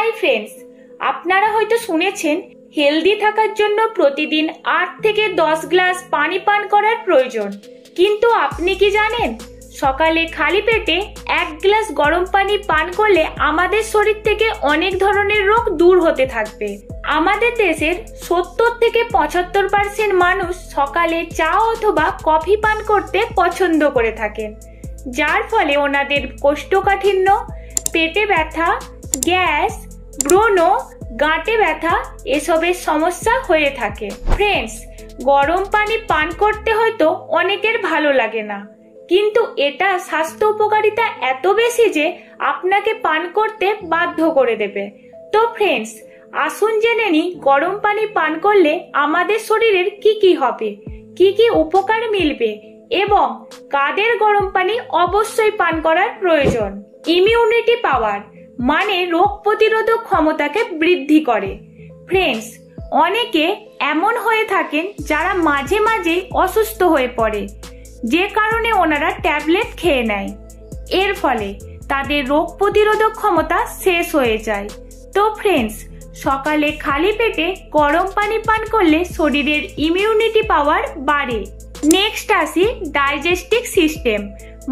Hi friends, আপনারা হয়তো শুনেছেন হেলদি থাকার জন্য প্রতিদিন 8 থেকে 10 গ্লাস পানি পান করার প্রয়োজন। কিন্তু আপনি কি জানেন, সকালে খালি পেটে 1 গ্লাস গরম পানি পান করলে আমাদের শরীর থেকে অনেক ধরনের রোগ দূর হতে থাকবে। আমাদের দেশের 70 থেকে 75% মানুষ সকালে চা অথবা কফি পান করতে পছন্দ করে থাকেন, যার ফলে ওনাদের কোষ্ঠকাঠিন্য, পেটে ব্যথা, গ্যাস, ব্রণ, গাঁটে ব্যথা এসবের সমস্যা হয়ে থাকে। ফ্রেন্ডস, গরম পানি পান করতে হয়তো অনেকের ভালো লাগে না, কিন্তু এটা স্বাস্থ্য উপকারিতা এত বেশি যে আপনাকে পান করতে বাধ্য করে দেবে। তো ফ্রেন্ডস, আসুন জেনে নিই গরম পানি পান করলে আমাদের শরীরের কি হবে, কি উপকার মিলবে এবং কাদের গরম পানি অবশ্যই পান করার প্রয়োজন। ইমিউনিটি পাওয়ার মানে রোগ প্রতিরোধক ক্ষমতাকে বৃদ্ধি করে। ফ্রেন্ডস, অনেকে এমন হয়ে থাকেন যারা মাঝে মাঝে অসুস্থ হয়ে পড়ে, যে কারণে ওনারা ট্যাবলেট খেয়ে নেয়। এর ফলে তাদের রোগ প্রতিরোধক ক্ষমতা শেষ হয়ে যায়। তো ফ্রেন্ডস, সকালে খালি পেটে গরম পানি পান করলে শরীরের ইমিউনিটি পাওয়ার বাড়ে। নেক্সট আসি ডাইজেস্টিভ সিস্টেম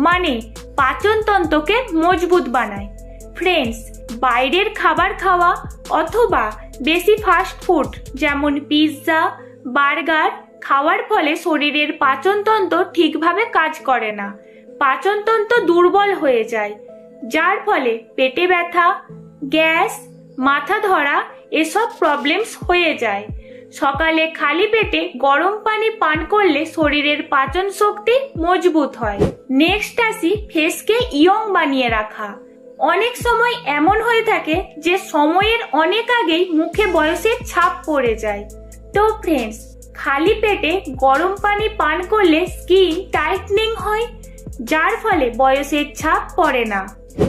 মানে পাচনতন্ত্রকে মজবুত বানায়। ফ্রেন্ডস, বাইরের খাবার খাওয়া অথবা বেশি ফাস্ট ফুড যেমন পিৎজা, বার্গার খাওয়ার ফলে শরীরের পাচনতন্ত্র ঠিকভাবে কাজ করে না, পাচনতন্ত্র দুর্বল হয়ে যায়, যার ফলে পেটে ব্যথা, গ্যাস, মাথা ধরা এসব প্রবলেমস হয়ে যায়। সকালে খালি পেটে গরম পানি পান করলে শরীরের পাচন শক্তি মজবুত হয়। নেক্সট আসি ফেসকে ইয়ং বানিয়ে রাখা। অনেক সময় এমন হয়ে থাকে যে সময়ের অনেক আগেই মুখে বয়সের ছাপ পড়ে যায়। তো ফ্রেন্ডস, খালি পেটে গরম পানি পান করলে স্কিন টাইটনিং হয়, যার ফলে বয়সের ছাপ পড়ে না।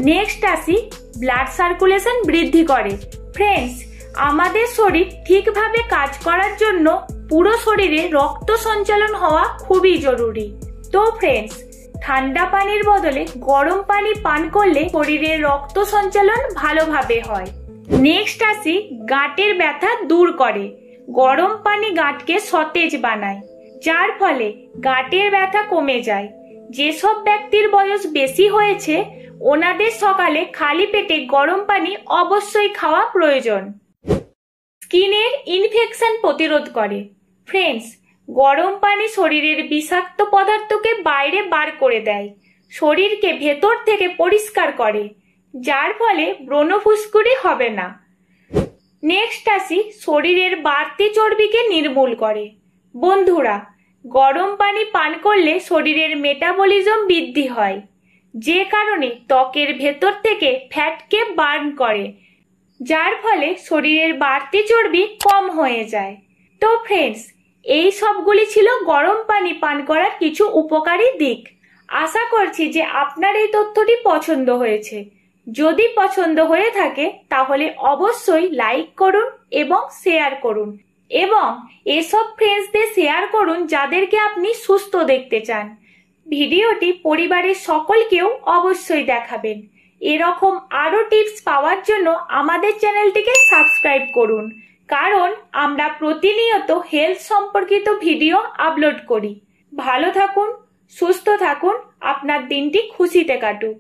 নেক্সট আসি ব্লাড সার্কুলেশন বৃদ্ধি করে। ফ্রেন্ডস, আমাদের শরীর ঠিকভাবে কাজ করার জন্য পুরো শরীরে রক্ত সঞ্চালন হওয়া খুবই জরুরি। তো ফ্রেন্ডস, ঠান্ডা পানির বদলে গরম পানি পান করলে শরীরের রক্ত সঞ্চালন ভালোভাবে হয়। নেক্সট আসি গাঁটের ব্যথা দূর করে। গরম পানি গাঁটকে সতেজ বানায়, যার ফলে গাঁটের ব্যথা কমে যায়। যেসব ব্যক্তির বয়স বেশি হয়েছে ওনাদের সকালে খালি পেটে গরম পানি অবশ্যই খাওয়া প্রয়োজন। স্কিনের ইনফেকশন প্রতিরোধ করে। ফ্রেন্ডস, গরম পানি শরীরের বিষাক্ত পদার্থকে বাইরে বার করে দেয়, শরীরকে ভেতর থেকে পরিষ্কার করে, যার ফলে ব্রণ ফুসকুড়ি হবে না। নেক্সট আসি শরীরের বাড়তি চর্বিকে নির্মূল করে। বন্ধুরা, গরম পানি পান করলে শরীরের মেটাবলিজম বৃদ্ধি হয়, যে কারণে ত্বকের ভেতর থেকে ফ্যাটকে বার্ন করে, যার ফলে শরীরের বাড়তি চর্বি কম হয়ে যায়। তো ফ্রেন্ডস, এই সবগুলি ছিল গরম পানি পান করার কিছু উপকারী দিক। আশা করছি যে আপনার এই তথ্যটি পছন্দ হয়েছে। যদি পছন্দ হয়ে থাকে তাহলে অবশ্যই লাইক করুন এবং শেয়ার করুন, এবং এসব ফ্রেন্ডসদের শেয়ার করুন যাদেরকে আপনি সুস্থ দেখতে চান। ভিডিওটি পরিবারের সকলকেও অবশ্যই দেখাবেন। এরকম আরো টিপস পাওয়ার জন্য আমাদের চ্যানেলটিকে সাবস্ক্রাইব করুন, কারণ আমরা প্রতিনিয়ত হেলথ সম্পর্কিত ভিডিও আপলোড করি। ভালো থাকুন, সুস্থ থাকুন, আপনার দিনটি খুশিতে কাটুক।